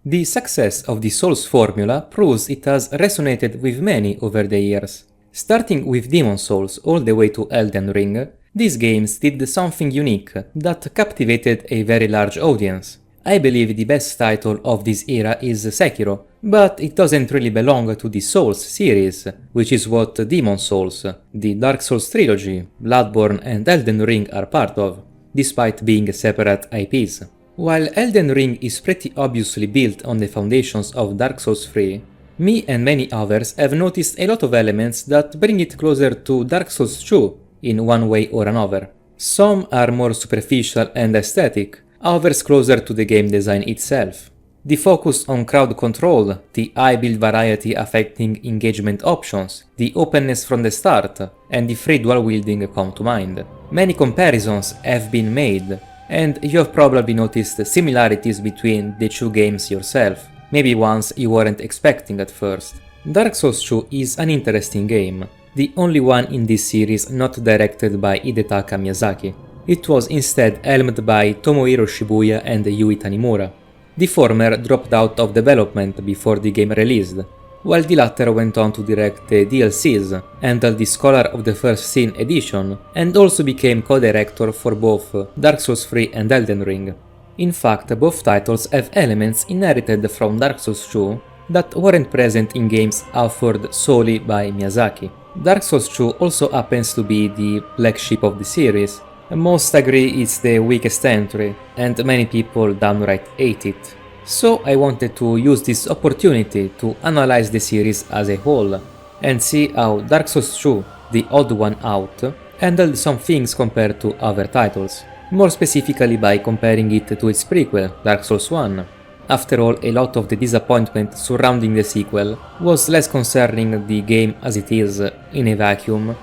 The success of the Souls formula proves it has resonated with many over the years. Starting with Demon Souls all the way to Elden Ring, these games did something unique that captivated a very large audience. I believe the best title of this era is Sekiro, but it doesn't really belong to the Souls series, which is what Demon Souls, the Dark Souls trilogy, Bloodborne and Elden Ring are part of, despite being separate IPs. While Elden Ring is pretty obviously built on the foundations of Dark Souls 3, me and many others have noticed a lot of elements that bring it closer to Dark Souls 2 in one way or another. Some are more superficial and aesthetic, others closer to the game design itself. The focus on crowd control, the high build variety affecting engagement options, the openness from the start, and the free dual wielding come to mind. Many comparisons have been made, and you have probably noticed similarities between the two games yourself, maybe ones you weren't expecting at first. Dark Souls 2 is an interesting game, the only one in this series not directed by Hidetaka Miyazaki. It was instead helmed by Tomohiro Shibuya and Yui Tanimura. The former dropped out of development before the game released, while the latter went on to direct the DLCs, handle the Scholar of the First Sin edition, and also became co-director for both Dark Souls 3 and Elden Ring. In fact, both titles have elements inherited from Dark Souls 2 that weren't present in games authored solely by Miyazaki. Dark Souls 2 also happens to be the black sheep of the series. Most agree it's the weakest entry, and many people downright hate it. So I wanted to use this opportunity to analyze the series as a whole, and see how Dark Souls 2, the odd one out, handled some things compared to other titles. More specifically by comparing it to its prequel, Dark Souls 1. After all, a lot of the disappointment surrounding the sequel was less concerning the game as it is in a vacuum,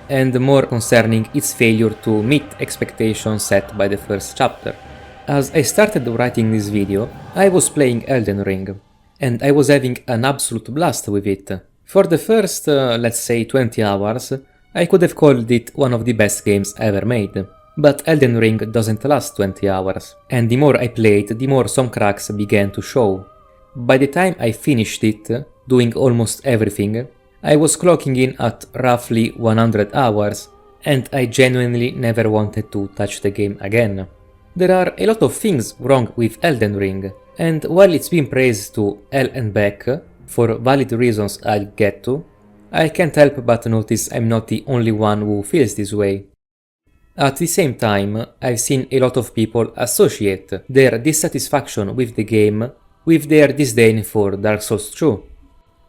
and more concerning its failure to meet expectations set by the first chapter. As I started writing this video, I was playing Elden Ring, and I was having an absolute blast with it. For the first, let's say 20 hours, I could have called it one of the best games ever made. But Elden Ring doesn't last 20 hours, and the more I played, the more some cracks began to show. By the time I finished it, doing almost everything, I was clocking in at roughly 100 hours, and I genuinely never wanted to touch the game again. There are a lot of things wrong with Elden Ring, and while it's been praised to hell and back, for valid reasons I'll get to, I can't help but notice I'm not the only one who feels this way. At the same time, I've seen a lot of people associate their dissatisfaction with the game with their disdain for Dark Souls 2.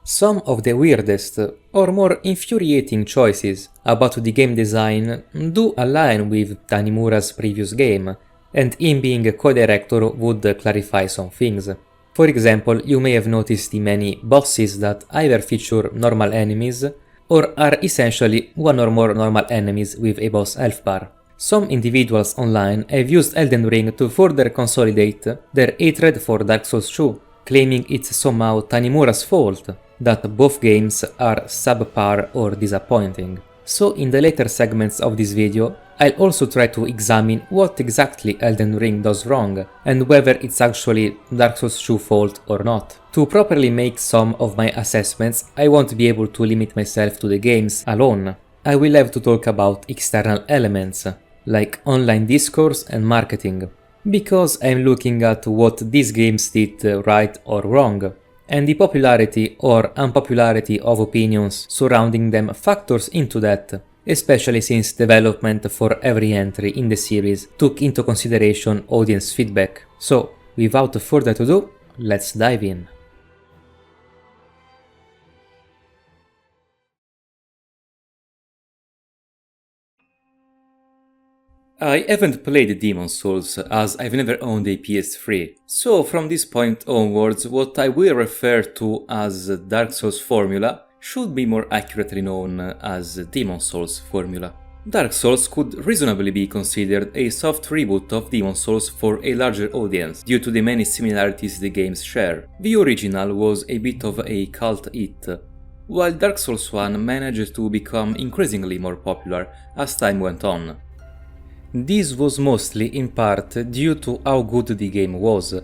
Some of the weirdest or more infuriating choices about the game design do align with Tanimura's previous game, and him being a co-director would clarify some things. For example, you may have noticed the many bosses that either feature normal enemies or are essentially one or more normal enemies with a boss health bar. Some individuals online have used Elden Ring to further consolidate their hatred for Dark Souls 2, claiming it's somehow Tanimura's fault that both games are subpar or disappointing. So in the later segments of this video, I'll also try to examine what exactly Elden Ring does wrong, and whether it's actually Dark Souls 2 fault or not. To properly make some of my assessments, I won't be able to limit myself to the games alone. I will have to talk about external elements, like online discourse and marketing, because I'm looking at what these games did right or wrong, and the popularity or unpopularity of opinions surrounding them factors into that, especially since development for every entry in the series took into consideration audience feedback. So, without further ado, let's dive in. I haven't played Demon Souls as I've never owned a PS3, so from this point onwards what I will refer to as Dark Souls formula should be more accurately known as Demon Souls formula. Dark Souls could reasonably be considered a soft reboot of Demon Souls for a larger audience due to the many similarities the games share. The original was a bit of a cult hit, while Dark Souls 1 managed to become increasingly more popular as time went on. This was mostly in part due to how good the game was.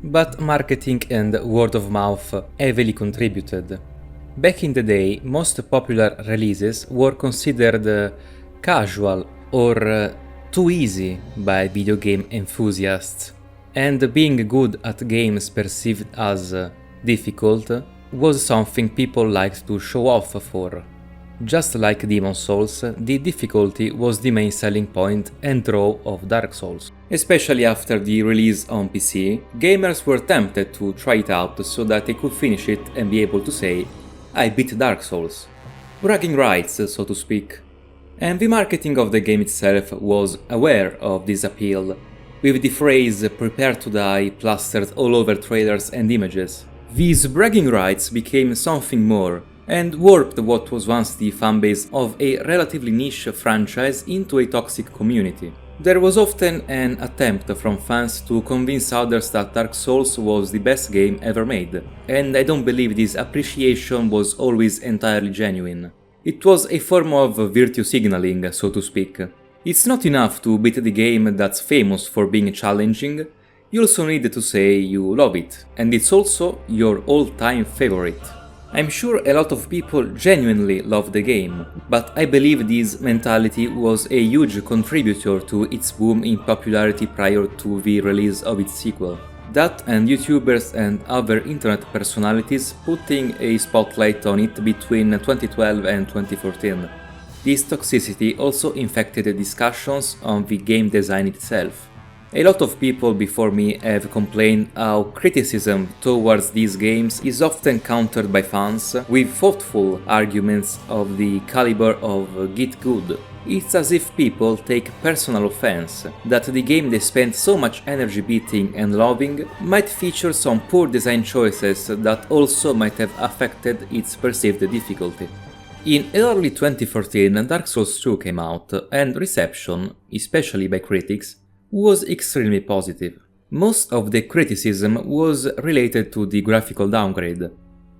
but marketing and word of mouth heavily contributed. Back in the day, most popular releases were considered casual or too easy by video game enthusiasts, and being good at games perceived as difficult was something people liked to show off for. Just like Demon Souls, the difficulty was the main selling point and draw of Dark Souls. Especially after the release on PC, gamers were tempted to try it out so that they could finish it and be able to say, "I beat Dark Souls." Bragging rights, so to speak. And the marketing of the game itself was aware of this appeal, with the phrase "prepare to die" plastered all over trailers and images. These bragging rights became something more, and warped what was once the fanbase of a relatively niche franchise into a toxic community. There was often an attempt from fans to convince others that Dark Souls was the best game ever made, and I don't believe this appreciation was always entirely genuine. It was a form of virtue signaling, so to speak. It's not enough to beat the game that's famous for being challenging, you also need to say you love it, and it's also your all-time favorite. I'm sure a lot of people genuinely love the game, but I believe this mentality was a huge contributor to its boom in popularity prior to the release of its sequel. That and YouTubers and other internet personalities putting a spotlight on it between 2012 and 2014. This toxicity also infected the discussions on the game design itself. A lot of people before me have complained how criticism towards these games is often countered by fans with thoughtful arguments of the caliber of "Git Good." It's as if people take personal offense that the game they spent so much energy beating and loving might feature some poor design choices that also might have affected its perceived difficulty. In early 2014, Dark Souls 2 came out, and reception, especially by critics, was extremely positive. Most of the criticism was related to the graphical downgrade,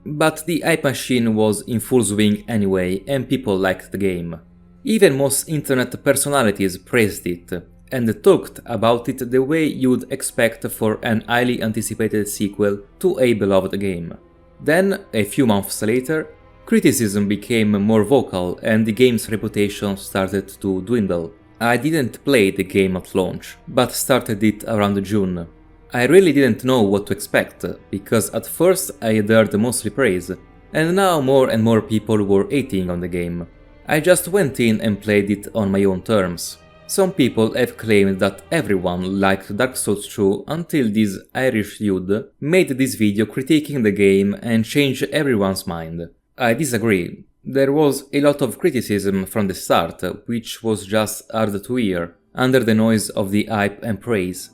but the hype machine was in full swing anyway and people liked the game. Even most internet personalities praised it, and talked about it the way you'd expect for an highly anticipated sequel to a beloved game. Then, a few months later, criticism became more vocal and the game's reputation started to dwindle. I didn't play the game at launch, but started it around June. I really didn't know what to expect, because at first I had heard mostly praise, and now more and more people were hating on the game. I just went in and played it on my own terms. Some people have claimed that everyone liked Dark Souls 2 until this Irish dude made this video critiquing the game and changed everyone's mind. I disagree. There was a lot of criticism from the start, which was just hard to hear, under the noise of the hype and praise.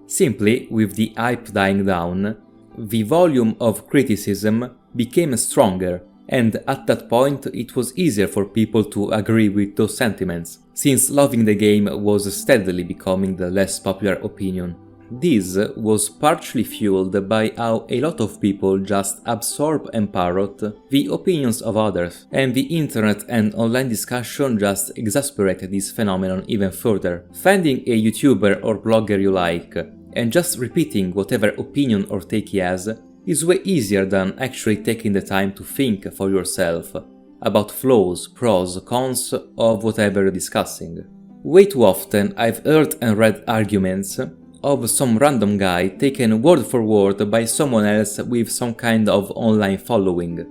Simply, with the hype dying down, the volume of criticism became stronger, and at that point it was easier for people to agree with those sentiments, since loving the game was steadily becoming the less popular opinion. This was partially fueled by how a lot of people just absorb and parrot the opinions of others, and the internet and online discussion just exacerbated this phenomenon even further. Finding a YouTuber or blogger you like, and just repeating whatever opinion or take he has, is way easier than actually taking the time to think for yourself about flaws, pros, cons of whatever you're discussing. Way too often I've heard and read arguments of some random guy taken word for word by someone else with some kind of online following.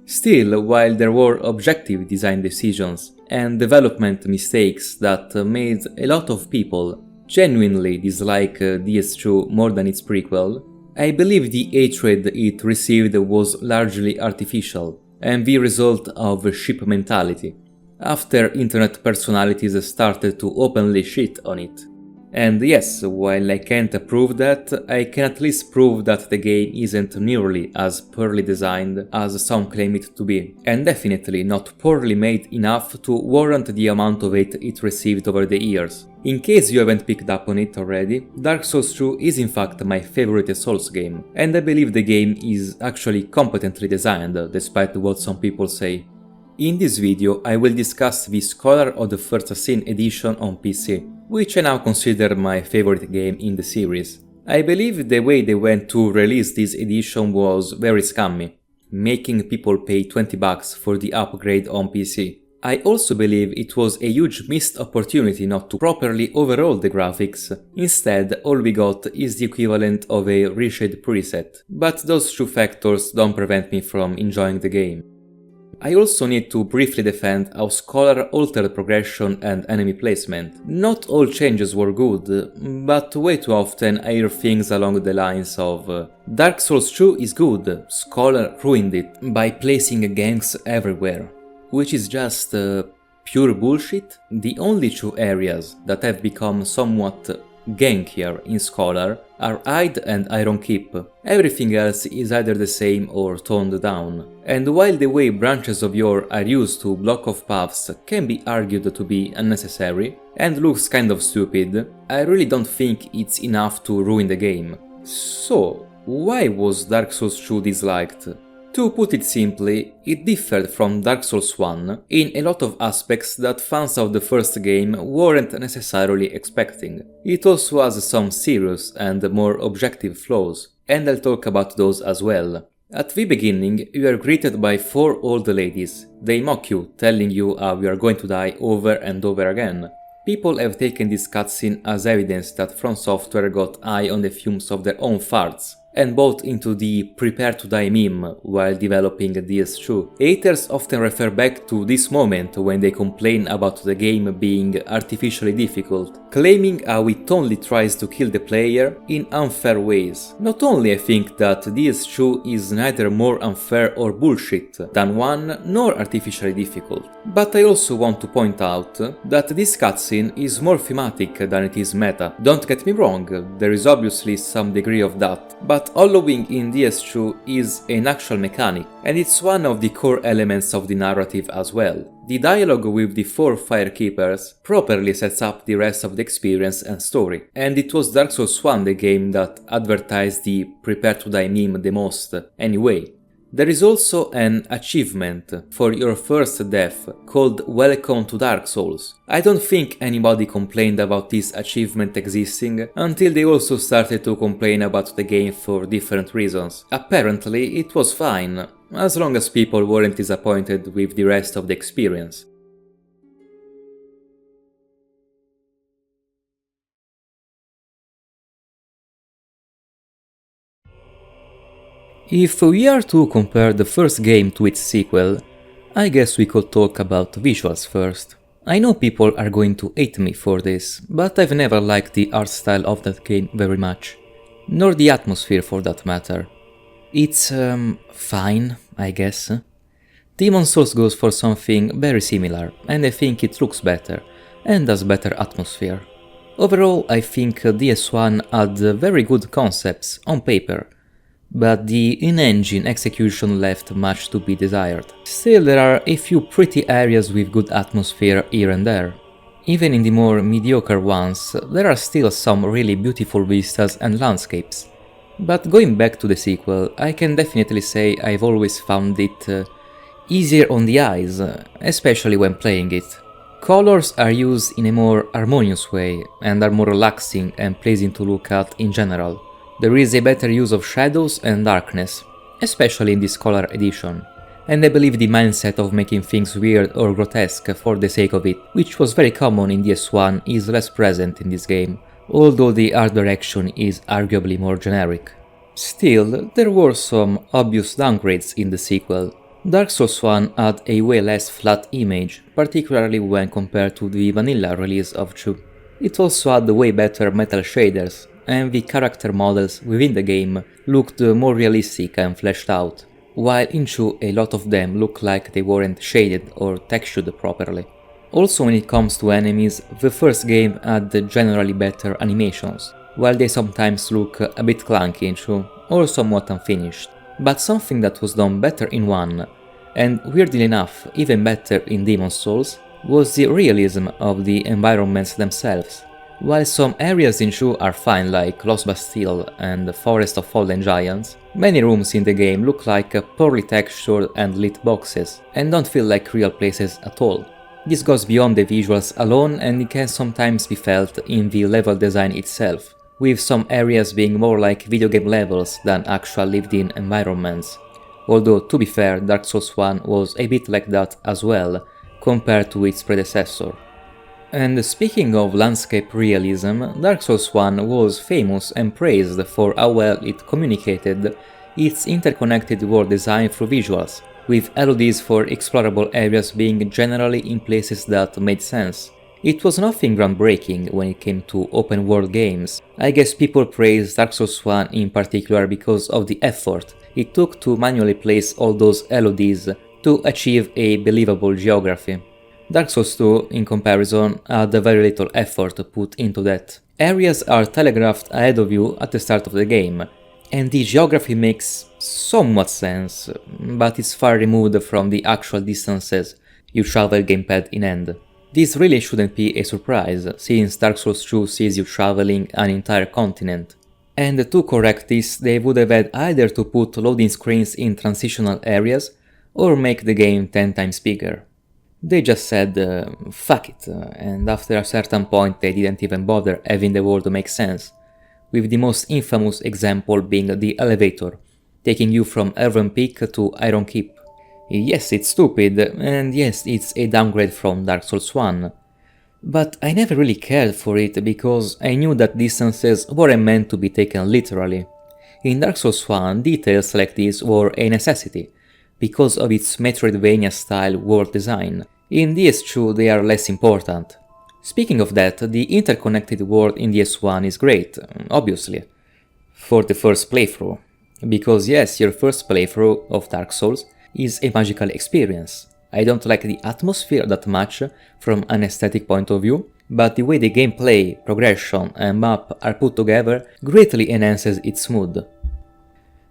Still, while there were objective design decisions and development mistakes that made a lot of people genuinely dislike DS2 more than its prequel, I believe the hatred it received was largely artificial and the result of ship mentality, after internet personalities started to openly shit on it. And yes, while I can't prove that, I can at least prove that the game isn't nearly as poorly designed as some claim it to be, and definitely not poorly made enough to warrant the amount of hate it received over the years. In case you haven't picked up on it already, Dark Souls 2 is in fact my favorite Souls game, and I believe the game is actually competently designed, despite what some people say. In this video I will discuss the Scholar of the First Sin edition on PC, which I now consider my favorite game in the series. I believe the way they went to release this edition was very scummy, making people pay $20 for the upgrade on PC. I also believe it was a huge missed opportunity not to properly overhaul the graphics. Instead, all we got is the equivalent of a reshade preset, but those two factors don't prevent me from enjoying the game. I also need to briefly defend how Scholar altered progression and enemy placement. Not all changes were good, but way too often I hear things along the lines of Dark Souls 2 is good, Scholar ruined it by placing ganks everywhere. Which is just pure bullshit. The only two areas that have become somewhat gankier in Scholar are Hyde and Iron Keep. Everything else is either the same or toned down. And while the way branches of yore are used to block off paths can be argued to be unnecessary and looks kind of stupid, I really don't think it's enough to ruin the game. So, why was Dark Souls 2 disliked? To put it simply, it differed from Dark Souls 1 in a lot of aspects that fans of the first game weren't necessarily expecting. It also has some serious and more objective flaws, and I'll talk about those as well. At the beginning, you are greeted by 4 old ladies. They mock you, telling you how you are going to die over and over again. People have taken this cutscene as evidence that From Software got high on the fumes of their own farts, and bought into the prepare to die meme while developing DS2. Haters often refer back to this moment when they complain about the game being artificially difficult, claiming how it only tries to kill the player in unfair ways. Not only I think that DS2 is neither more unfair or bullshit than 1 nor artificially difficult, but I also want to point out that this cutscene is more thematic than it is meta. Don't get me wrong, there is obviously some degree of that, but hollowing in DS2 is an actual mechanic, and it's one of the core elements of the narrative as well. The dialogue with the 4 Firekeepers properly sets up the rest of the experience and story, and it was Dark Souls 1 the game that advertised the prepare to die meme the most anyway. There is also an achievement for your first death called Welcome to Dark Souls. I don't think anybody complained about this achievement existing until they also started to complain about the game for different reasons. Apparently it was fine, as long as people weren't disappointed with the rest of the experience. If we are to compare the first game to its sequel, I guess we could talk about visuals first. I know people are going to hate me for this, but I've never liked the art style of that game very much, nor the atmosphere for that matter. It's, fine, I guess. Demon's Souls goes for something very similar, and I think it looks better, and has better atmosphere. Overall, I think DS1 had very good concepts on paper, but the in-engine execution left much to be desired. Still, there are a few pretty areas with good atmosphere here and there. Even in the more mediocre ones, there are still some really beautiful vistas and landscapes. But going back to the sequel, I can definitely say I've always found it easier on the eyes, especially when playing it. Colors are used in a more harmonious way and are more relaxing and pleasing to look at in general. There is a better use of shadows and darkness, especially in this Scholar edition, and I believe the mindset of making things weird or grotesque for the sake of it, which was very common in DS1, is less present in this game, although the art direction is arguably more generic. Still, there were some obvious downgrades in the sequel. Dark Souls 1 had a way less flat image, particularly when compared to the vanilla release of 2. It also had way better metal shaders, and the character models within the game looked more realistic and fleshed out, while in 2 a lot of them look like they weren't shaded or textured properly. Also, when it comes to enemies, the first game had generally better animations, while they sometimes look a bit clunky in 2 or somewhat unfinished. But something that was done better in 1, and weirdly enough even better in Demon's Souls, was the realism of the environments themselves. While some areas in 2 are fine, like Lost Bastille and the Forest of Fallen Giants, many rooms in the game look like poorly textured and lit boxes, and don't feel like real places at all. This goes beyond the visuals alone, and it can sometimes be felt in the level design itself. with some areas being more like video game levels than actual lived-in environments. Although, to be fair, Dark Souls 1 was a bit like that as well, compared to its predecessor. And speaking of landscape realism, Dark Souls 1 was famous and praised for how well it communicated its interconnected world design through visuals, with LODs for explorable areas being generally in places that made sense. It was nothing groundbreaking when it came to open world games. I guess people praise Dark Souls 1 in particular because of the effort it took to manually place all those LODs to achieve a believable geography. Dark Souls 2, in comparison, had very little effort put into that. Areas are telegraphed ahead of you at the start of the game, and the geography makes somewhat sense, but it's far removed from the actual distances you travel gamepad in hand. This really shouldn't be a surprise, since Dark Souls 2 sees you traveling an entire continent. And to correct this, they would have had either to put loading screens in transitional areas, or make the game 10 times bigger. They just said, fuck it, and after a certain point they didn't even bother having the world make sense, with the most infamous example being the elevator, taking you from Elven Peak to Iron Keep. Yes, it's stupid, and yes, it's a downgrade from Dark Souls 1, but I never really cared for it because I knew that distances weren't meant to be taken literally. In Dark Souls 1, details like this were a necessity, because of its Metroidvania-style world design. In DS2 they are less important. Speaking of that, the interconnected world in DS1 is great, obviously, for the first playthrough. Because yes, your first playthrough of Dark Souls is a magical experience. I don't like the atmosphere that much from an aesthetic point of view, but the way the gameplay, progression and map are put together greatly enhances its mood.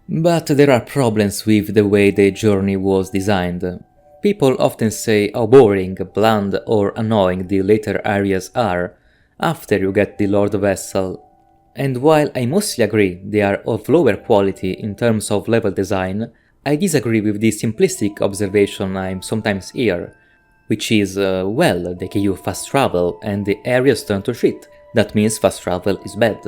But there are problems with the way the journey was designed. People often say how boring, bland or annoying the later areas are after you get the Lord Vessel, and while I mostly agree they are of lower quality in terms of level design, I disagree with the simplistic observation I sometimes hear, which is, well, they give you fast travel and the areas turn to shit, that means fast travel is bad.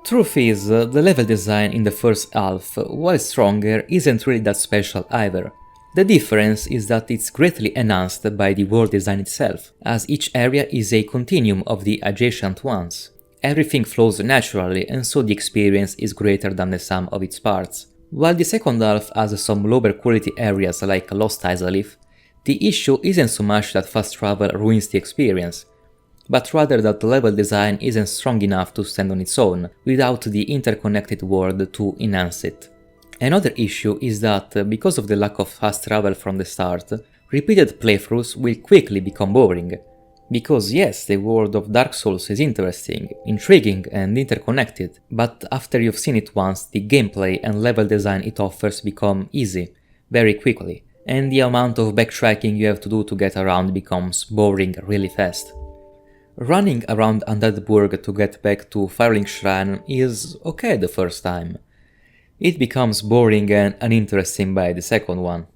Truth is, the level design in the first half, while stronger, isn't really that special either. The difference is that it's greatly enhanced by the world design itself, as each area is a continuum of the adjacent ones. Everything flows naturally and so the experience is greater than the sum of its parts. While the second half has some lower quality areas like Lost Izalith, the issue isn't so much that fast travel ruins the experience, but rather that the level design isn't strong enough to stand on its own, without the interconnected world to enhance it. Another issue is that, because of the lack of fast travel from the start, repeated playthroughs will quickly become boring. Because yes, the world of Dark Souls is interesting, intriguing and interconnected, but after you've seen it once, the gameplay and level design it offers become easy, very quickly, and the amount of backtracking you have to do to get around becomes boring really fast. Running around Undeadburg to get back to Firelink Shrine is okay the first time. It becomes boring and uninteresting by the second one.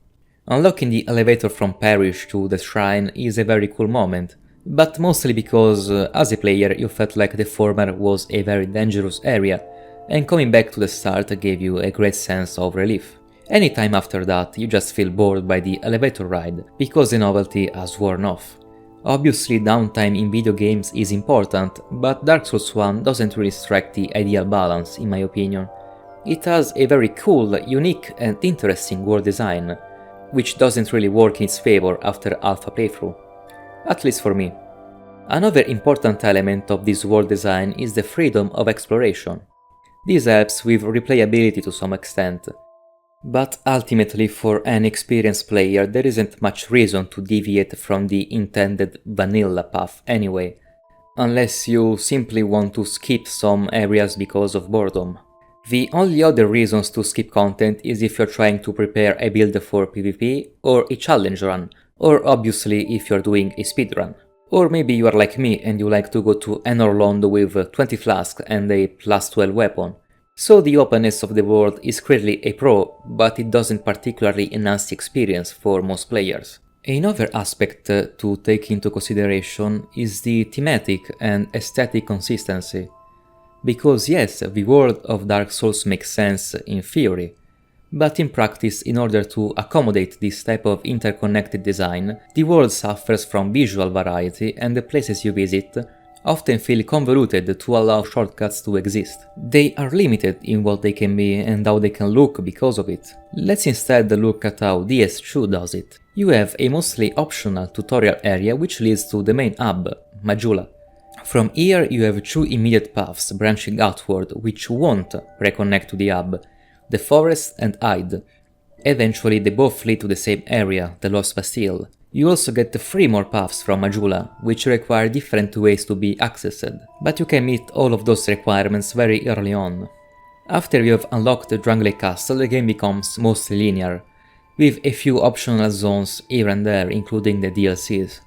Unlocking the elevator from Parish to the shrine is a very cool moment, but mostly because as a player you felt like the former was a very dangerous area, and coming back to the start gave you a great sense of relief. Anytime after that you just feel bored by the elevator ride, because the novelty has worn off. Obviously downtime in video games is important, but Dark Souls 1 doesn't really strike the ideal balance in my opinion. It has a very cool, unique and interesting world design, which doesn't really work in its favor after alpha playthrough. At least for me. Another important element of this world design is the freedom of exploration. This helps with replayability to some extent, but ultimately for an experienced player there isn't much reason to deviate from the intended vanilla path anyway, unless you simply want to skip some areas because of boredom. The only other reasons to skip content is if you're trying to prepare a build for PvP or a challenge run, or obviously if you're doing a speedrun. Or maybe you are like me and you like to go to Enorlond with 20 flasks and a plus 12 weapon. So the openness of the world is clearly a pro, but it doesn't particularly enhance the experience for most players. Another aspect to take into consideration is the thematic and aesthetic consistency. Because yes, the world of Dark Souls makes sense in theory, but in practice, in order to accommodate this type of interconnected design, the world suffers from visual variety and the places you visit often feel convoluted to allow shortcuts to exist. They are limited in what they can be and how they can look because of it. Let's instead look at how DS2 does it. You have a mostly optional tutorial area which leads to the main hub, Majula. From here you have two immediate paths branching outward which won't reconnect to the hub, the forest and Hyde. Eventually they both lead to the same area, the Lost Bastille. You also get 3 more paths from Majula, which require different ways to be accessed, but you can meet all of those requirements very early on. After you have unlocked the Drangleic Castle, the game becomes mostly linear, with a few optional zones here and there, including the DLCs.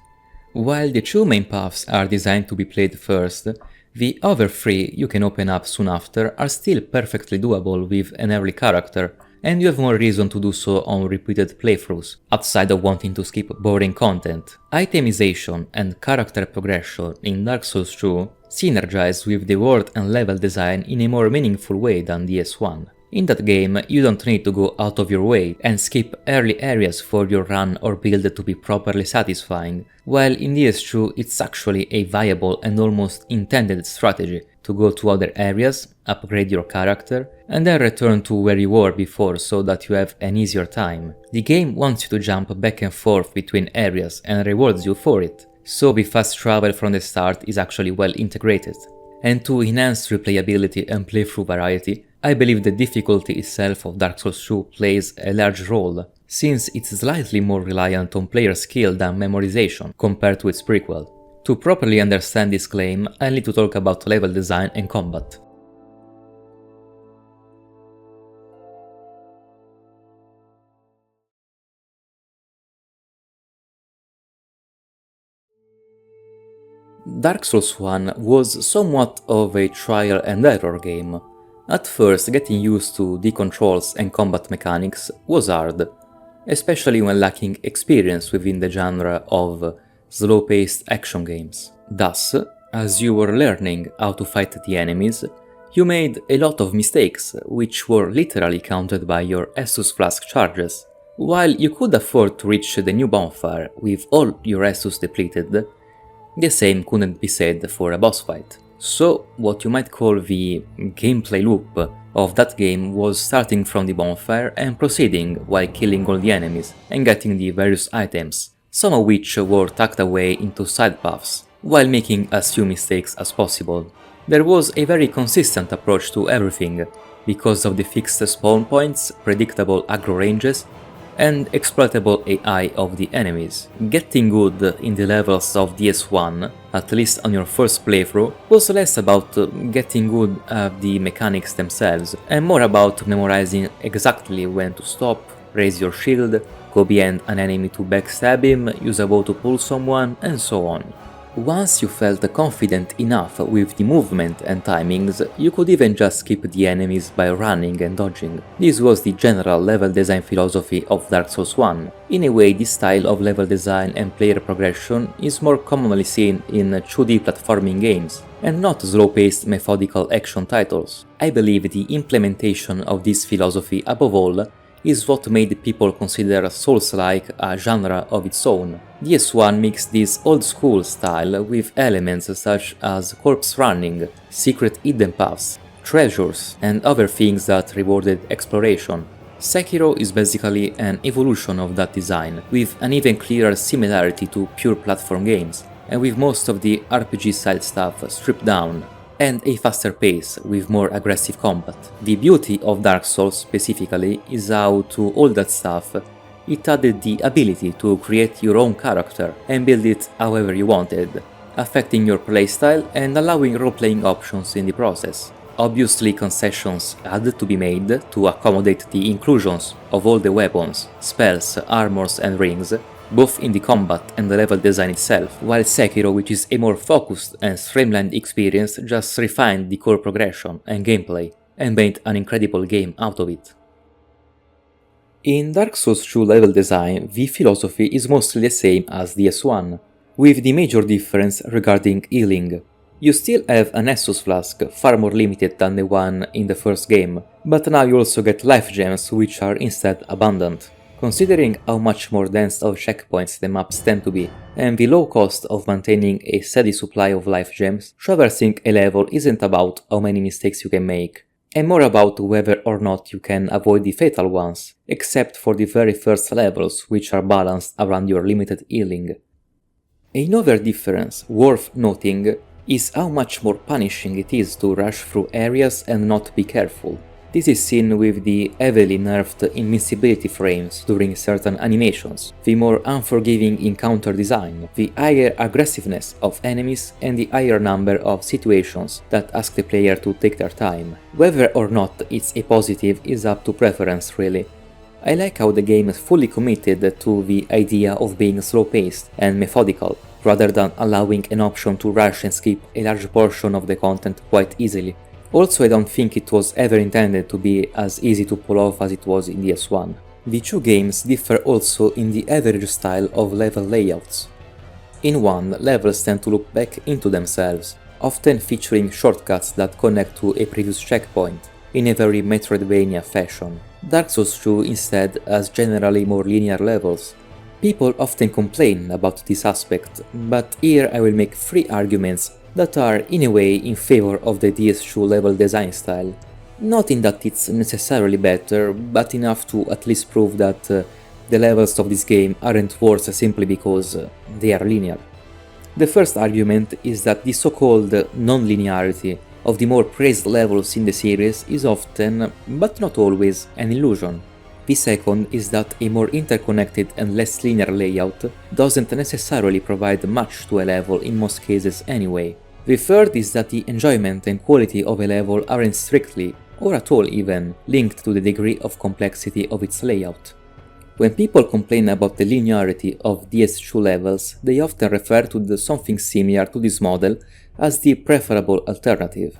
While the 2 main paths are designed to be played first, the other 3 you can open up soon after are still perfectly doable with an early character, and you have more reason to do so on repeated playthroughs, outside of wanting to skip boring content. Itemization and character progression in Dark Souls 2 synergize with the world and level design in a more meaningful way than DS1. In that game, you don't need to go out of your way and skip early areas for your run or build to be properly satisfying, while in DS2 it's actually a viable and almost intended strategy to go to other areas, upgrade your character, and then return to where you were before so that you have an easier time. The game wants you to jump back and forth between areas and rewards you for it, so the fast travel from the start is actually well integrated. And to enhance replayability and playthrough variety, I believe the difficulty itself of Dark Souls 2 plays a large role, since it's slightly more reliant on player skill than memorization compared to its prequel. To properly understand this claim, I need to talk about level design and combat. Dark Souls 1 was somewhat of a trial and error game. At first, getting used to the controls and combat mechanics was hard, especially when lacking experience within the genre of slow-paced action games. Thus, as you were learning how to fight the enemies, you made a lot of mistakes, which were literally counted by your Estus Flask charges. While you could afford to reach the new bonfire with all your Estus depleted, the same couldn't be said for a boss fight. So, what you might call the gameplay loop of that game was starting from the bonfire and proceeding while killing all the enemies and getting the various items, some of which were tucked away into side paths, while making as few mistakes as possible. There was a very consistent approach to everything, because of the fixed spawn points, predictable aggro ranges, and exploitable AI of the enemies. Getting good in the levels of DS1, at least on your first playthrough, was less about getting good at the mechanics themselves, and more about memorizing exactly when to stop, raise your shield, go behind an enemy to backstab him, use a bow to pull someone, and so on. Once you felt confident enough with the movement and timings, you could even just skip the enemies by running and dodging. This was the general level design philosophy of Dark Souls 1. In a way, this style of level design and player progression is more commonly seen in 2D platforming games, and not slow-paced methodical action titles. I believe the implementation of this philosophy above all is what made people consider Souls-like a genre of its own. DS1 mixed this old-school style with elements such as corpse running, secret hidden paths, treasures, and other things that rewarded exploration. Sekiro is basically an evolution of that design, with an even clearer similarity to pure platform games, and with most of the RPG-style stuff stripped down, and a faster pace with more aggressive combat. The beauty of Dark Souls specifically is how to all that stuff it added the ability to create your own character and build it however you wanted, affecting your playstyle and allowing role-playing options in the process. Obviously, concessions had to be made to accommodate the inclusions of all the weapons, spells, armors and rings, both in the combat and the level design itself, while Sekiro, which is a more focused and streamlined experience, just refined the core progression and gameplay, and made an incredible game out of it. In Dark Souls 2 level design, the philosophy is mostly the same as DS1, with the major difference regarding healing. You still have a Nessus flask, far more limited than the one in the first game, but now you also get life gems which are instead abundant. Considering how much more dense of checkpoints the maps tend to be, and the low cost of maintaining a steady supply of life gems, traversing a level isn't about how many mistakes you can make, and more about whether or not you can avoid the fatal ones, except for the very first levels which are balanced around your limited healing. Another difference worth noting is how much more punishing it is to rush through areas and not be careful. This is seen with the heavily nerfed invincibility frames during certain animations, the more unforgiving encounter design, the higher aggressiveness of enemies, and the higher number of situations that ask the player to take their time. Whether or not it's a positive is up to preference really. I like how the game is fully committed to the idea of being slow-paced and methodical, rather than allowing an option to rush and skip a large portion of the content quite easily. Also, I don't think it was ever intended to be as easy to pull off as it was in DS1. The two games differ also in the average style of level layouts. In one, levels tend to look back into themselves, often featuring shortcuts that connect to a previous checkpoint, in a very Metroidvania fashion. Dark Souls 2 instead has generally more linear levels. People often complain about this aspect, but here I will make 3 arguments that are in a way in favor of the DS2 level design style. Not in that it's necessarily better, but enough to at least prove that the levels of this game aren't worse simply because they are linear. The first argument is that the so-called non-linearity of the more praised levels in the series is often, but not always, an illusion. The second is that a more interconnected and less linear layout doesn't necessarily provide much to a level in most cases anyway. The third is that the enjoyment and quality of a level aren't strictly, or at all even, linked to the degree of complexity of its layout. When people complain about the linearity of DS2 levels, they often refer to something similar to this model as the preferable alternative.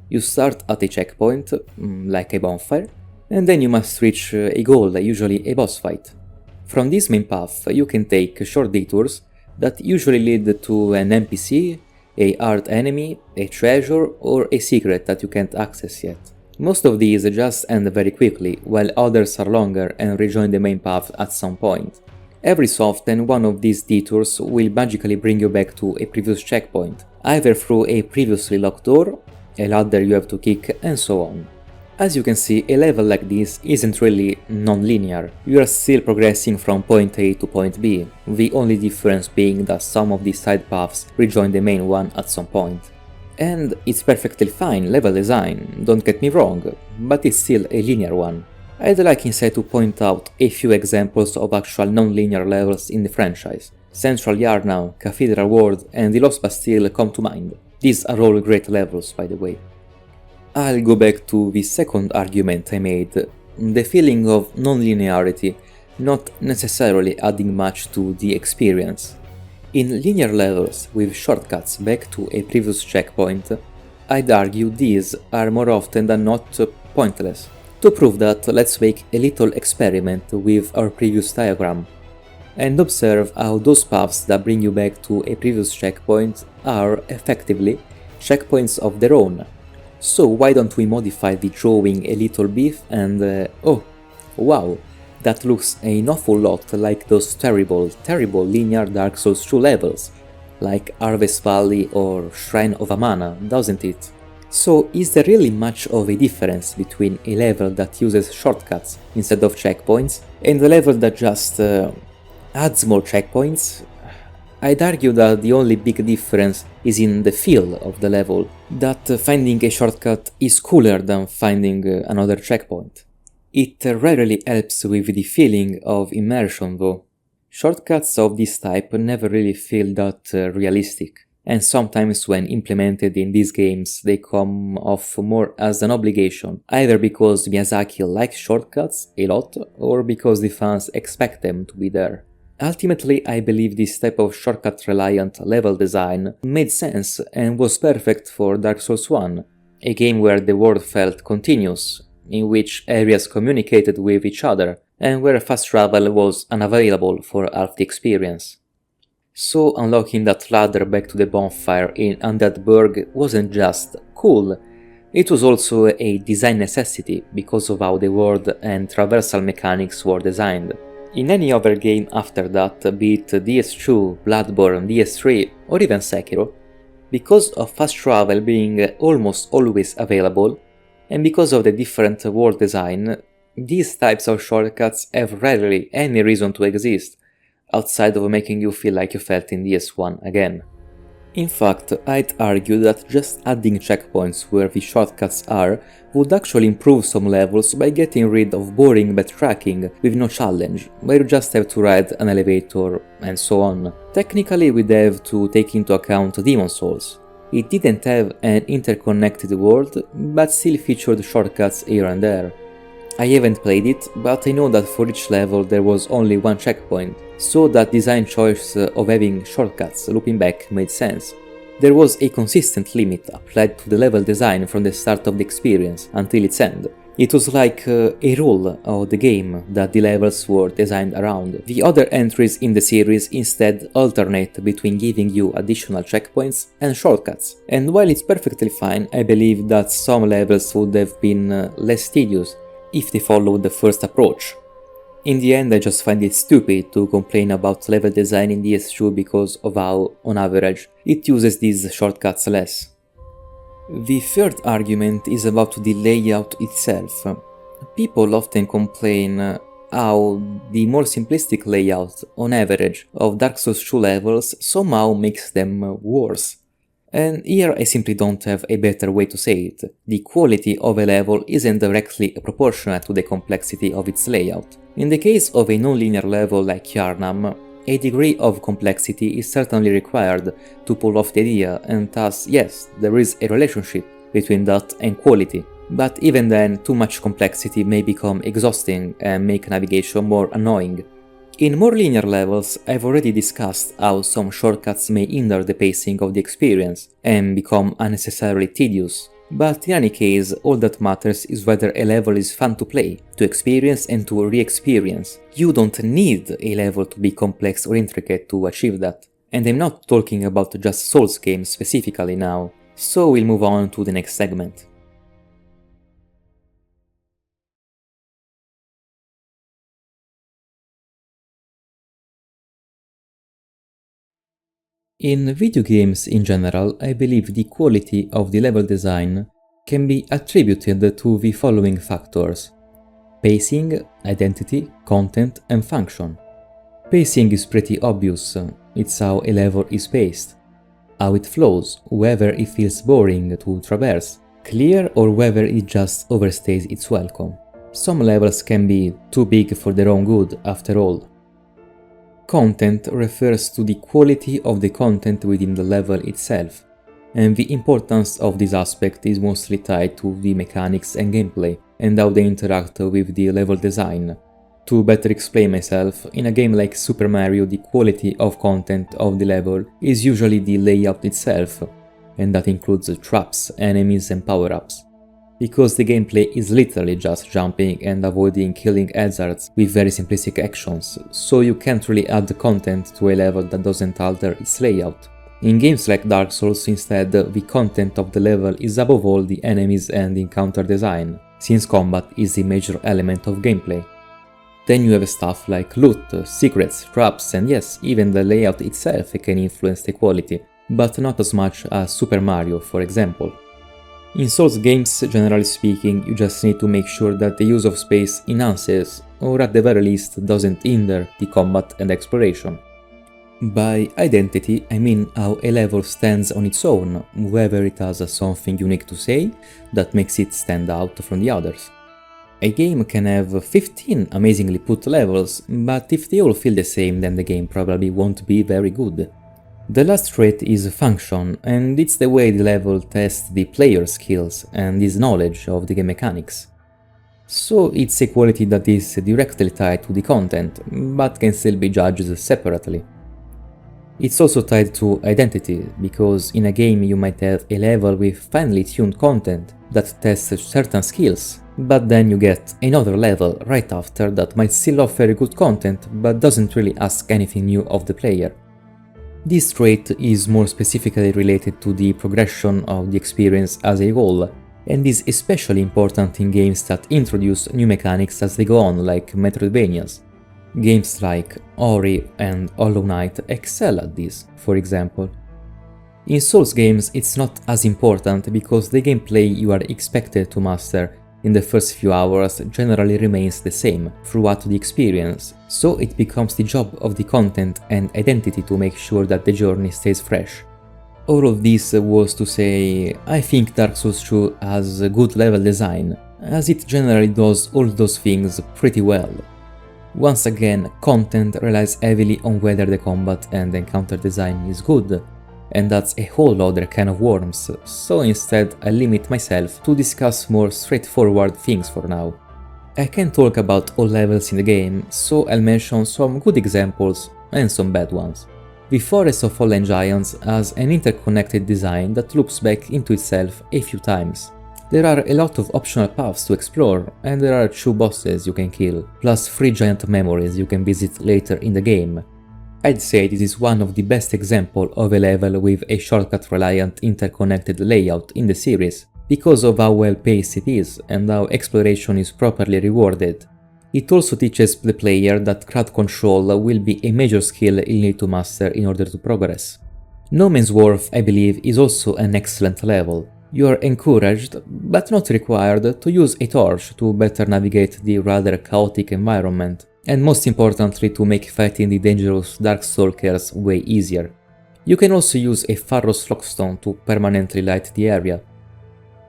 You start at a checkpoint, like a bonfire, and then you must reach a goal, usually a boss fight. From this main path you can take short detours that usually lead to an NPC, a hard enemy, a treasure, or a secret that you can't access yet. Most of these just end very quickly, while others are longer and rejoin the main path at some point. Every so often one of these detours will magically bring you back to a previous checkpoint, either through a previously locked door, a ladder you have to kick, and so on. As you can see, a level like this isn't really non-linear. You are still progressing from point A to point B, the only difference being that some of these side paths rejoin the main one at some point. And it's perfectly fine level design, don't get me wrong, but it's still a linear one. I'd like instead to point out a few examples of actual non-linear levels in the franchise. Central Yard now, Cathedral World, and the Lost Bastille come to mind. These are all great levels, by the way. I'll go back to the second argument I made, the feeling of non-linearity not necessarily adding much to the experience. In linear levels with shortcuts back to a previous checkpoint, I'd argue these are more often than not pointless. To prove that, let's make a little experiment with our previous diagram, and observe how those paths that bring you back to a previous checkpoint are, effectively, checkpoints of their own. So why don't we modify the drawing a little bit and oh, wow, that looks an awful lot like those terrible linear Dark Souls 2 levels, like Harvest Valley or Shrine of Amana, doesn't it? So is there really much of a difference between a level that uses shortcuts instead of checkpoints and a level that just adds more checkpoints? I'd argue that the only big difference is in the feel of the level, that finding a shortcut is cooler than finding another checkpoint. It rarely helps with the feeling of immersion though. Shortcuts of this type never really feel that realistic, and sometimes when implemented in these games they come off more as an obligation, either because Miyazaki likes shortcuts a lot or because the fans expect them to be there. Ultimately, I believe this type of shortcut-reliant level design made sense and was perfect for Dark Souls 1, a game where the world felt continuous, in which areas communicated with each other, and where fast travel was unavailable for half the experience. So unlocking that ladder back to the bonfire in Undead Burg wasn't just cool, it was also a design necessity because of how the world and traversal mechanics were designed. In any other game after that, be it DS2, Bloodborne, DS3 or even Sekiro, because of fast travel being almost always available, and because of the different world design, these types of shortcuts have rarely any reason to exist, outside of making you feel like you felt in DS1 again. In fact, I'd argue that just adding checkpoints where the shortcuts are would actually improve some levels by getting rid of boring backtracking with no challenge, where you just have to ride an elevator and so on. Technically we'd have to take into account Demon Souls. It didn't have an interconnected world, but still featured shortcuts here and there. I haven't played it, but I know that for each level there was only one checkpoint, so that design choice of having shortcuts looping back made sense. There was a consistent limit applied to the level design from the start of the experience until its end. It was like a rule of the game that the levels were designed around. The other entries in the series instead alternate between giving you additional checkpoints and shortcuts. And while it's perfectly fine, I believe that some levels would have been less tedious if they followed the first approach. In the end, I just find it stupid to complain about level design in DS2 because of how, on average, it uses these shortcuts less. The third argument is about the layout itself. People often complain how the more simplistic layout, on average, of Dark Souls 2 levels somehow makes them worse. And here I simply don't have a better way to say it. The quality of a level isn't directly proportional to the complexity of its layout. In the case of a non-linear level like Yarnam, a degree of complexity is certainly required to pull off the idea, and thus, yes, there is a relationship between that and quality. But even then, too much complexity may become exhausting and make navigation more annoying. In more linear levels, I've already discussed how some shortcuts may hinder the pacing of the experience and become unnecessarily tedious, but in any case, all that matters is whether a level is fun to play, to experience and to re-experience. You don't need a level to be complex or intricate to achieve that. And I'm not talking about just Souls games specifically now, so we'll move on to the next segment. In video games in general, I believe the quality of the level design can be attributed to the following factors: pacing, identity, content, and function. Pacing is pretty obvious, it's how a level is paced, how it flows, whether it feels boring to traverse, clear, or whether it just overstays its welcome. Some levels can be too big for their own good after all. Content refers to the quality of the content within the level itself, and the importance of this aspect is mostly tied to the mechanics and gameplay, and how they interact with the level design. To better explain myself, in a game like Super Mario, the quality of content of the level is usually the layout itself, and that includes traps, enemies and power-ups. Because the gameplay is literally just jumping and avoiding killing hazards with very simplistic actions, so you can't really add content to a level that doesn't alter its layout. In games like Dark Souls, instead, the content of the level is above all the enemies and encounter design, since combat is a major element of gameplay. Then you have stuff like loot, secrets, traps, and yes, even the layout itself can influence the quality, but not as much as Super Mario, for example. In Souls games, generally speaking, you just need to make sure that the use of space enhances, or at the very least doesn't hinder, the combat and exploration. By identity, I mean how a level stands on its own, whether it has something unique to say that makes it stand out from the others. A game can have 15 amazingly put levels, but if they all feel the same, then the game probably won't be very good. The last trait is function, and it's the way the level tests the player's skills and his knowledge of the game mechanics. So it's a quality that is directly tied to the content, but can still be judged separately. It's also tied to identity, because in a game you might have a level with finely tuned content that tests certain skills, but then you get another level right after that might still offer good content, but doesn't really ask anything new of the player. This trait is more specifically related to the progression of the experience as a whole, and is especially important in games that introduce new mechanics as they go on, like Metroidvanias. Games like Ori and Hollow Knight excel at this, for example. In Souls games it's not as important because the gameplay you are expected to master in the first few hours generally remains the same throughout the experience, so it becomes the job of the content and identity to make sure that the journey stays fresh. All of this was to say, I think Dark Souls 2 has a good level design, as it generally does all those things pretty well. Once again, content relies heavily on whether the combat and encounter design is good, and that's a whole other can of worms, so instead I limit myself to discuss more straightforward things for now. I can talk about all levels in the game, so I'll mention some good examples and some bad ones. The Forest of Fallen Giants has an interconnected design that loops back into itself a few times. There are a lot of optional paths to explore, and there are 2 bosses you can kill, plus 3 giant memories you can visit later in the game. I'd say this is one of the best examples of a level with a shortcut-reliant interconnected layout in the series, because of how well paced it is and how exploration is properly rewarded. It also teaches the player that crowd control will be a major skill you'll need to master in order to progress. No Man's Wharf, I believe, is also an excellent level. You are encouraged, but not required, to use a torch to better navigate the rather chaotic environment, and most importantly to make fighting the dangerous Darkstalkers way easier. You can also use a Pharos Lockstone to permanently light the area.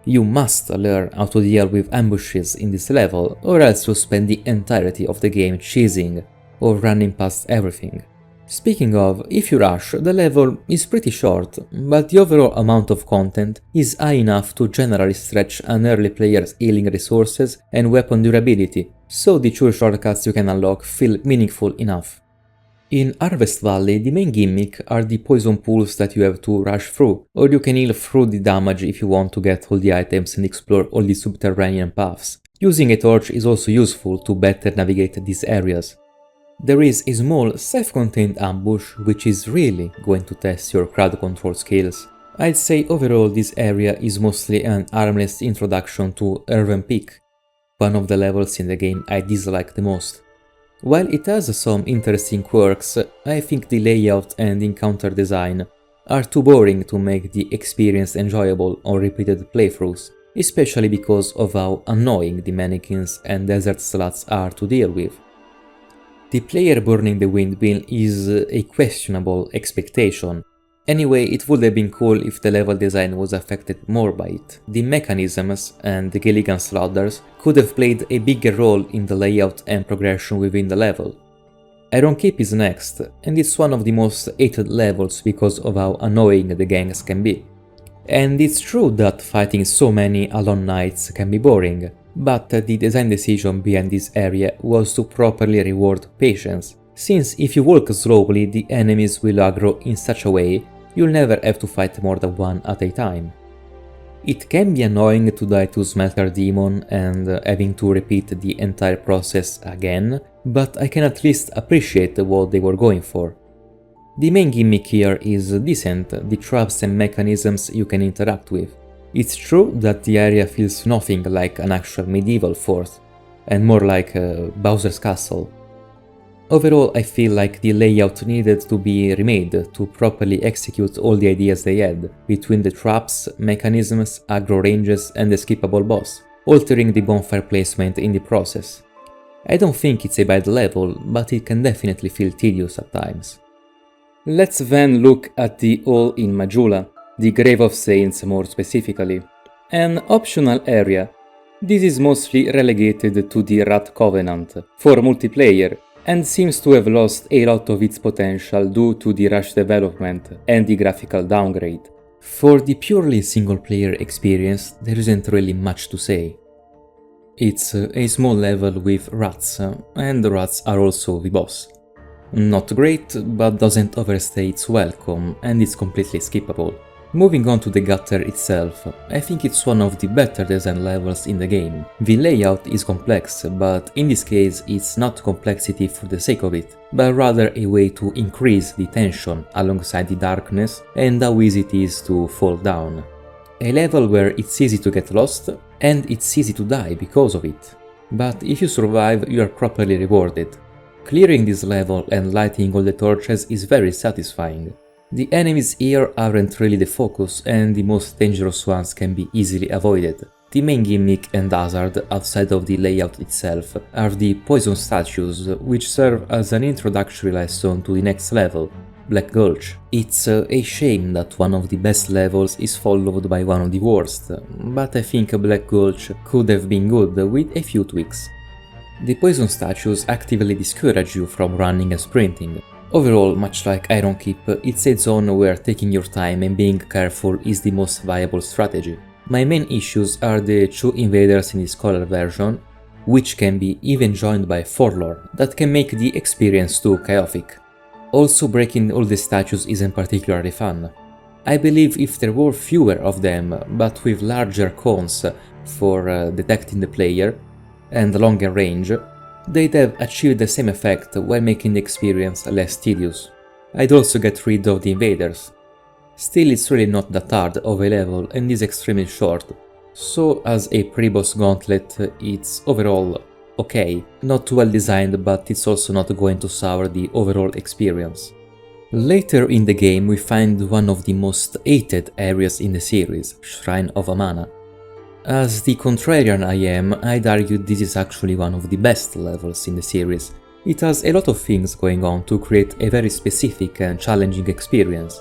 You must learn how to deal with ambushes in this level, or else you'll spend the entirety of the game cheesing or running past everything. Speaking of, if you rush, the level is pretty short, but the overall amount of content is high enough to generally stretch an early player's healing resources and weapon durability, so the 2 shortcuts you can unlock feel meaningful enough. In Harvest Valley, the main gimmick are the poison pools that you have to rush through, or you can heal through the damage if you want to get all the items and explore all the subterranean paths. Using a torch is also useful to better navigate these areas. There is a small self-contained ambush which is really going to test your crowd control skills. I'd say overall this area is mostly an harmless introduction to Elden Peak, one of the levels in the game I dislike the most. While it has some interesting quirks, I think the layout and encounter design are too boring to make the experience enjoyable on repeated playthroughs, especially because of how annoying the mannequins and desert sluts are to deal with. The player burning the windmill is a questionable expectation. Anyway, it would have been cool if the level design was affected more by it. The mechanisms and the Gilligan slaughters could have played a bigger role in the layout and progression within the level. Iron Keep is next, and it's one of the most hated levels because of how annoying the gangs can be. And it's true that fighting so many alone knights can be boring, but the design decision behind this area was to properly reward patience, since if you walk slowly the enemies will aggro in such a way you'll never have to fight more than one at a time. It can be annoying to die to Smelter Demon and having to repeat the entire process again, but I can at least appreciate what they were going for. The main gimmick here is decent, the traps and mechanisms you can interact with. It's true that the area feels nothing like an actual medieval fort, and more like Bowser's castle. Overall, I feel like the layout needed to be remade to properly execute all the ideas they had, between the traps, mechanisms, aggro ranges and the skippable boss, altering the bonfire placement in the process. I don't think it's a bad level, but it can definitely feel tedious at times. Let's then look at the Hall in Majula, the Grave of Saints more specifically. An optional area. This is mostly relegated to the Rat Covenant for multiplayer, and seems to have lost a lot of its potential due to the rush development and the graphical downgrade. For the purely single-player experience, there isn't really much to say. It's a small level with rats, and the rats are also the boss. Not great, but doesn't overstay its welcome, and it's completely skippable. Moving on to the gutter itself, I think it's one of the better design levels in the game. The layout is complex, but in this case it's not complexity for the sake of it, but rather a way to increase the tension alongside the darkness and how easy it is to fall down. A level where it's easy to get lost and it's easy to die because of it. But if you survive, you are properly rewarded. Clearing this level and lighting all the torches is very satisfying. The enemies here aren't really the focus and the most dangerous ones can be easily avoided. The main gimmick and hazard outside of the layout itself are the poison statues, which serve as an introductory lesson to the next level, Black Gulch. It's a shame that one of the best levels is followed by one of the worst, but I think Black Gulch could have been good with a few tweaks. The poison statues actively discourage you from running and sprinting. Overall, much like Iron Keep, it's a zone where taking your time and being careful is the most viable strategy. My main issues are the 2 invaders in the Scholar version, which can be even joined by Forlorn, that can make the experience too chaotic. Also, breaking all the statues isn't particularly fun. I believe if there were fewer of them, but with larger cones for detecting the player, and longer range, they'd have achieved the same effect while making the experience less tedious. I'd also get rid of the invaders. Still, it's really not that hard of a level and is extremely short, so as a pre-boss gauntlet it's overall okay, not too well designed, but it's also not going to sour the overall experience. Later in the game we find one of the most hated areas in the series, Shrine of Amana. As the contrarian I am, I'd argue this is actually one of the best levels in the series. It has a lot of things going on to create a very specific and challenging experience.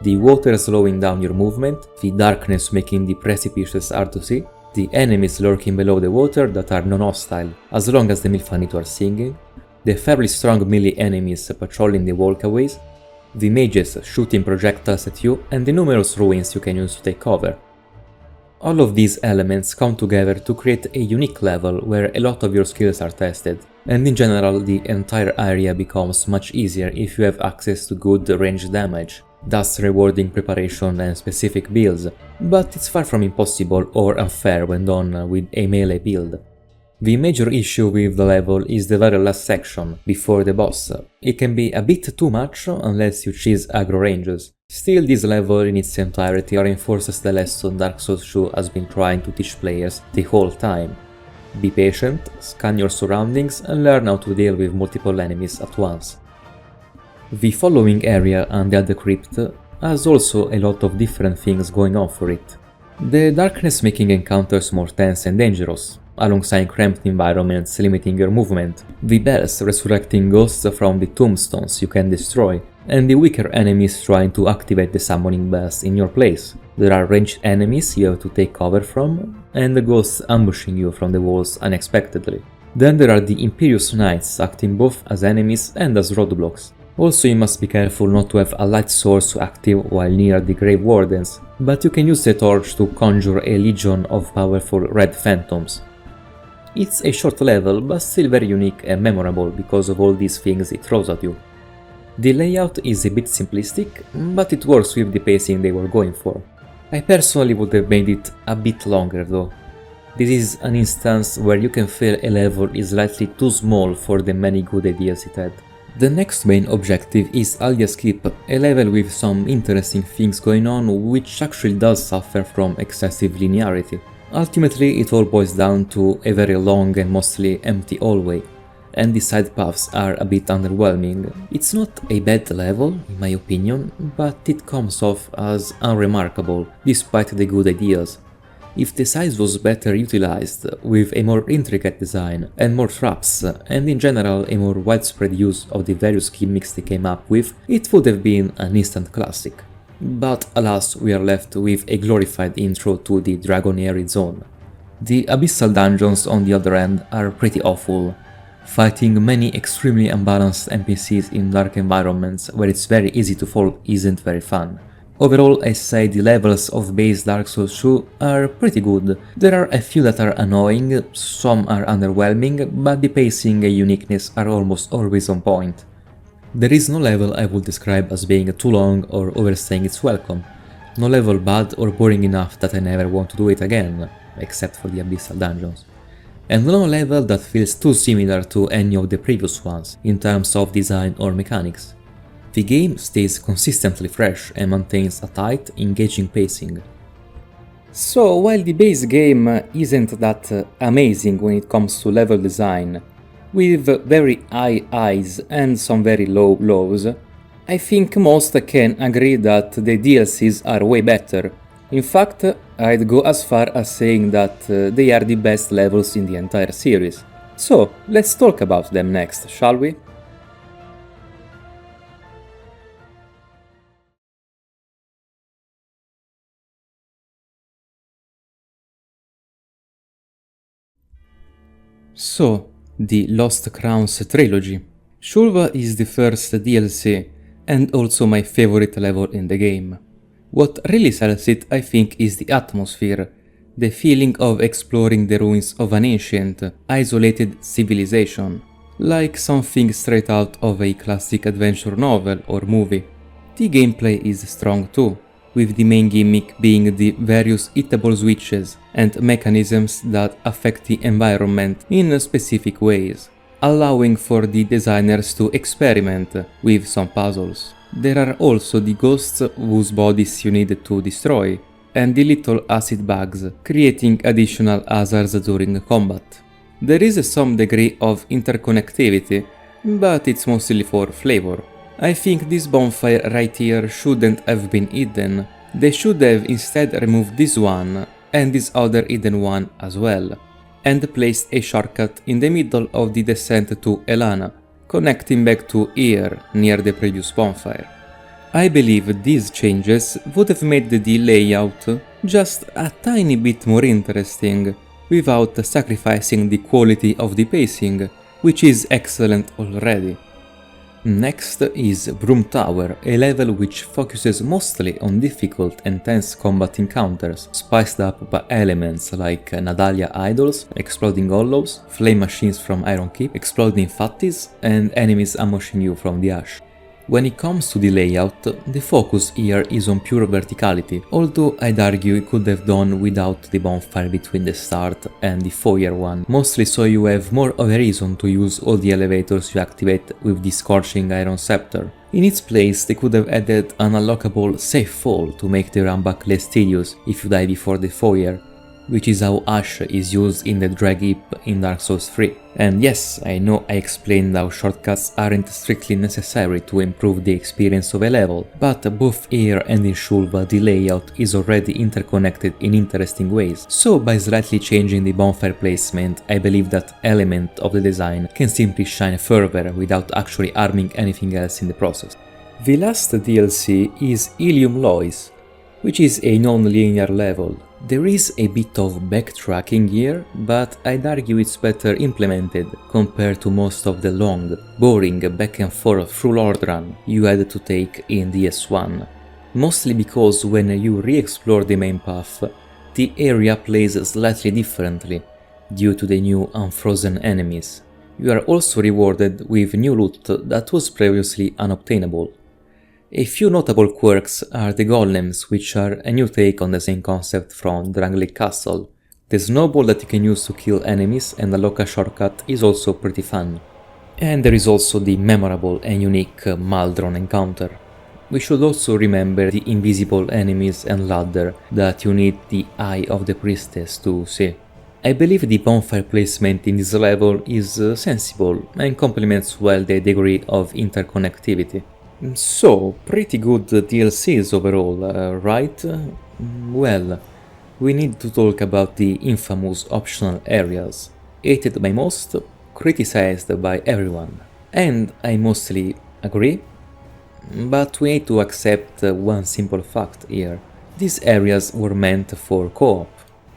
The water slowing down your movement, the darkness making the precipices hard to see, the enemies lurking below the water that are non-hostile as long as the Milfanito are singing, the fairly strong melee enemies patrolling the walkways, the mages shooting projectiles at you, and the numerous ruins you can use to take cover. All of these elements come together to create a unique level where a lot of your skills are tested, and in general the entire area becomes much easier if you have access to good range damage, thus rewarding preparation and specific builds, but it's far from impossible or unfair when done with a melee build. The major issue with the level is the very last section, before the boss. It can be a bit too much unless you choose aggro ranges. Still, this level in its entirety reinforces the lesson Dark Souls 2 has been trying to teach players the whole time. Be patient, scan your surroundings and learn how to deal with multiple enemies at once. The following area, Undead the Crypt, has also a lot of different things going on for it. The darkness making encounters more tense and dangerous, alongside cramped environments limiting your movement, the bells resurrecting ghosts from the tombstones you can destroy, and the weaker enemies trying to activate the summoning bells in your place. There are ranged enemies you have to take cover from, and the ghosts ambushing you from the walls unexpectedly. Then there are the Imperious Knights acting both as enemies and as roadblocks. Also, you must be careful not to have a light source active while near the Grave Wardens, but you can use the torch to conjure a legion of powerful red phantoms. It's a short level, but still very unique and memorable because of all these things it throws at you. The layout is a bit simplistic, but it works with the pacing they were going for. I personally would have made it a bit longer though. This is an instance where you can feel a level is slightly too small for the many good ideas it had. The next main objective is Alias Keep, a level with some interesting things going on which actually does suffer from excessive linearity. Ultimately, it all boils down to a very long and mostly empty hallway, and the side paths are a bit underwhelming. It's not a bad level, in my opinion, but it comes off as unremarkable, despite the good ideas. If the size was better utilized, with a more intricate design and more traps, and in general a more widespread use of the various gimmicks they came up with, it would have been an instant classic. But alas, we are left with a glorified intro to the Dragonary zone. The Abyssal dungeons on the other end are pretty awful, fighting many extremely unbalanced NPCs in dark environments where it's very easy to fall isn't very fun. Overall, I say the levels of base Dark Souls 2 are pretty good. There are a few that are annoying, some are underwhelming, but the pacing and uniqueness are almost always on point. There is no level I would describe as being too long or overstaying its welcome. No level bad or boring enough that I never want to do it again, except for the Abyssal dungeons. And no level that feels too similar to any of the previous ones, in terms of design or mechanics. The game stays consistently fresh and maintains a tight, engaging pacing. So, while the base game isn't that amazing when it comes to level design, with very high highs and some very low lows, I think most can agree that the DLCs are way better. In fact, I'd go as far as saying that they are the best levels in the entire series. So, let's talk about them next, shall we? So, the Lost Crowns trilogy. Shulva is the first DLC, and also my favorite level in the game. What really sells it, I think, is the atmosphere, the feeling of exploring the ruins of an ancient, isolated civilization, like something straight out of a classic adventure novel or movie. The gameplay is strong too, with the main gimmick being the various hittable switches and mechanisms that affect the environment in specific ways, allowing for the designers to experiment with some puzzles. There are also the ghosts whose bodies you need to destroy, and the little acid bugs, creating additional hazards during combat. There is some degree of interconnectivity, but it's mostly for flavor. I think this bonfire right here shouldn't have been hidden. They should have instead removed this one and this other hidden one as well, and placed a shortcut in the middle of the descent to Elana, connecting back to here near the previous bonfire. I believe these changes would have made the layout just a tiny bit more interesting, without sacrificing the quality of the pacing, which is excellent already. Next is Broom Tower, a level which focuses mostly on difficult and tense combat encounters, spiced up by elements like Nadalia idols, exploding hollows, flame machines from Iron Keep, exploding fatties, and enemies ambushing you from the ash. When it comes to the layout, the focus here is on pure verticality, although I'd argue it could have done without the bonfire between the start and the foyer one, mostly so you have more of a reason to use all the elevators you activate with the Scorching Iron Scepter. In its place, they could have added an unlockable safe fall to make the run back less tedious if you die before the foyer, which is how Ash is used in the Drag Heap in Dark Souls 3. And yes, I know I explained how shortcuts aren't strictly necessary to improve the experience of a level, but both here and in Shulva the layout is already interconnected in interesting ways, so by slightly changing the bonfire placement, I believe that element of the design can simply shine further without actually harming anything else in the process. The last DLC is Ilium Lois, which is a non-linear level. There is a bit of backtracking here, but I'd argue it's better implemented compared to most of the long, boring back and forth through Lord Run you had to take in DS1. Mostly because when you re-explore the main path, the area plays slightly differently due to the new unfrozen enemies. You are also rewarded with new loot that was previously unobtainable. A few notable quirks are the golems, which are a new take on the same concept from Drangleic Castle. The snowball that you can use to kill enemies and unlock a shortcut is also pretty fun. And there is also the memorable and unique Maldron encounter. We should also remember the invisible enemies and ladder that you need the Eye of the Priestess to see. I believe the bonfire placement in this level is sensible and complements well the degree of interconnectivity. So, pretty good DLCs overall, right? Well, we need to talk about the infamous optional areas, hated by most, criticized by everyone. And I mostly agree, but we need to accept one simple fact here. These areas were meant for co-op.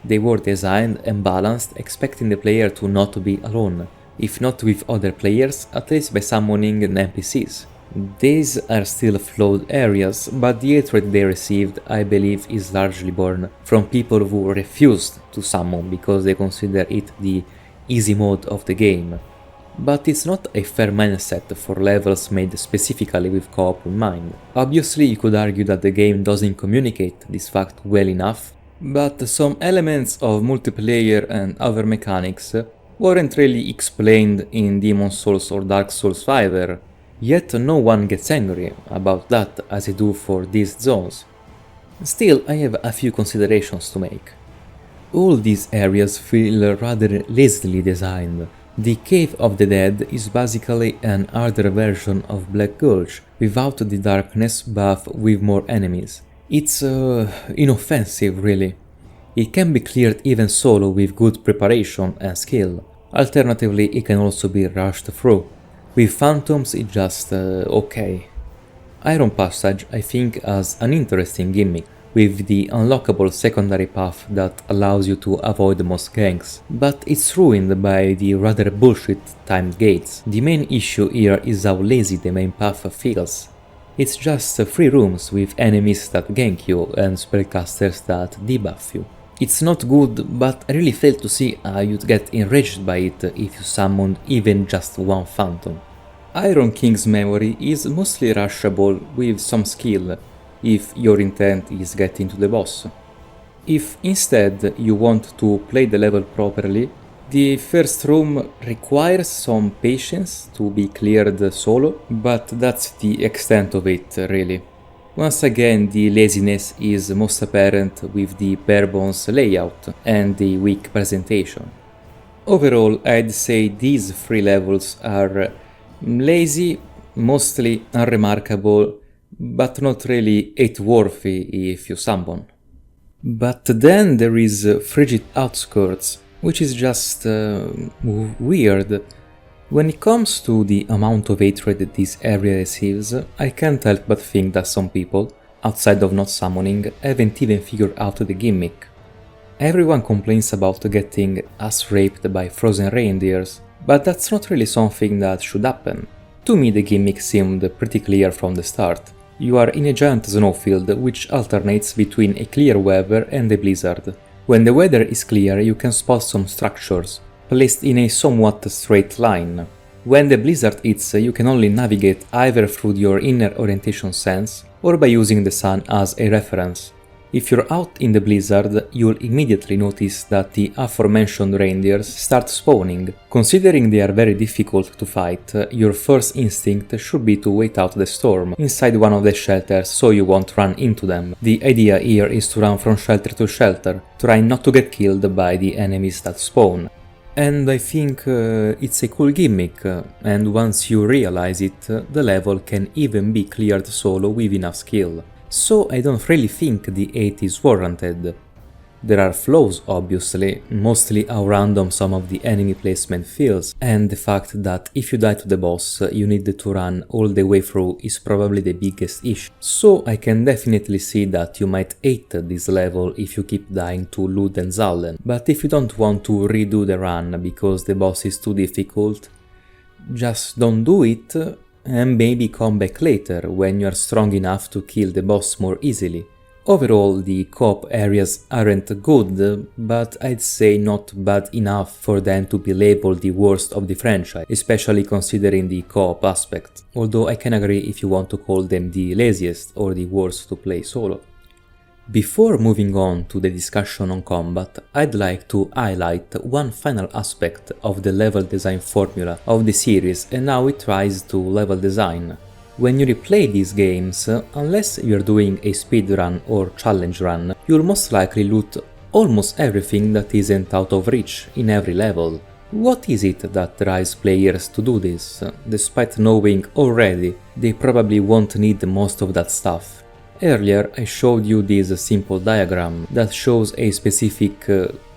They were designed and balanced, expecting the player to not be alone, if not with other players, at least by summoning NPCs. These are still flawed areas, but the hatred they received, I believe, is largely born from people who refused to summon because they consider it the easy mode of the game. but it's not a fair mindset for levels made specifically with co-op in mind. Obviously, you could argue that the game doesn't communicate this fact well enough, but some elements of multiplayer and other mechanics weren't really explained in Demon's Souls or Dark Souls either, yet no one gets angry about that as I do for these zones. Still, I have a few considerations to make. All these areas feel rather lazily designed. The Cave of the Dead is basically an harder version of Black Gulch, without the darkness but with more enemies. It's inoffensive really. It can be cleared even solo with good preparation and skill. Alternatively, it can also be rushed through. With Phantoms it's just okay. Iron Passage I think has an interesting gimmick, with the unlockable secondary path that allows you to avoid most ganks, but it's ruined by the rather bullshit timed gates. The main issue here is how lazy the main path feels. It's just 3 rooms with enemies that gank you and spellcasters that debuff you. It's not good, but I really fail to see how you'd get enraged by it if you summoned even just one phantom. Iron King's memory is mostly rushable with some skill, if your intent is getting to the boss. If instead you want to play the level properly, the first room requires some patience to be cleared solo, but that's the extent of it really. Once again, the laziness is most apparent with the bare bones layout and the weak presentation. Overall, I'd say these 3 levels are lazy, mostly unremarkable, but not really hate-worthy if you summon. But then there is Frigid Outskirts, which is just weird. When it comes to the amount of hatred this area receives, I can't help but think that some people, outside of not summoning, haven't even figured out the gimmick. Everyone complains about getting ass-raped by frozen reindeers, but that's not really something that should happen. To me the gimmick seemed pretty clear from the start. You are in a giant snowfield which alternates between a clear weather and a blizzard. When the weather is clear you can spot some structures, placed in a somewhat straight line. When the blizzard hits, you can only navigate either through your inner orientation sense or by using the sun as a reference. If you're out in the blizzard, you'll immediately notice that the aforementioned reindeers start spawning. Considering they are very difficult to fight, your first instinct should be to wait out the storm inside one of the shelters so you won't run into them. The idea here is to run from shelter to shelter, trying not to get killed by the enemies that spawn. And I think it's a cool gimmick, and once you realize it, the level can even be cleared solo with enough skill. So I don't really think the hate is warranted. There are flaws obviously, mostly how random some of the enemy placement feels, and the fact that if you die to the boss you need to run all the way through is probably the biggest issue. So I can definitely see that you might hate this level if you keep dying to Lud and Zallen, but if you don't want to redo the run because the boss is too difficult, just don't do it and maybe come back later when you are strong enough to kill the boss more easily. Overall, the co-op areas aren't good, but I'd say not bad enough for them to be labeled the worst of the franchise, especially considering the co-op aspect, although I can agree if you want to call them the laziest or the worst to play solo. Before moving on to the discussion on combat, I'd like to highlight one final aspect of the level design formula of the series and how it ties to level design. When you replay these games, unless you're doing a speedrun or challenge run, you'll most likely loot almost everything that isn't out of reach in every level. What is it that drives players to do this, despite knowing already they probably won't need most of that stuff? Earlier I showed you this simple diagram that shows a specific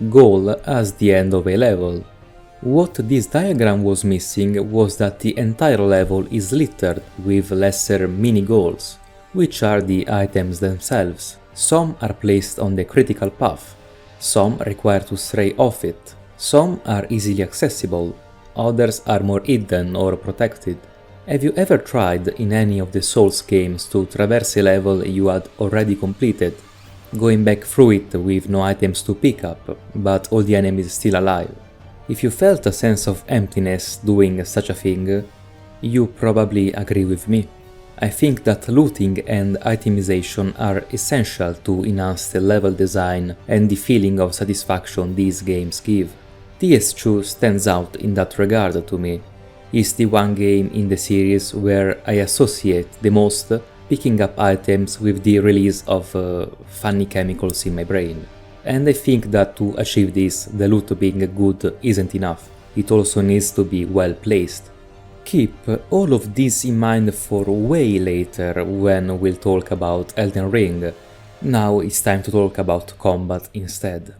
goal as the end of a level. What this diagram was missing was that the entire level is littered with lesser mini-goals, which are the items themselves. Some are placed on the critical path, some require to stray off it, some are easily accessible, others are more hidden or protected. Have you ever tried in any of the Souls games to traverse a level you had already completed, going back through it with no items to pick up, but all the enemies still alive? If you felt a sense of emptiness doing such a thing, you probably agree with me. I think that looting and itemization are essential to enhance the level design and the feeling of satisfaction these games give. DS2 stands out in that regard to me. It's the one game in the series where I associate the most picking up items with the release of funny chemicals in my brain. And I think that to achieve this, the loot being good isn't enough. It also needs to be well placed. Keep all of this in mind for way later when we'll talk about Elden Ring. Now it's time to talk about combat instead.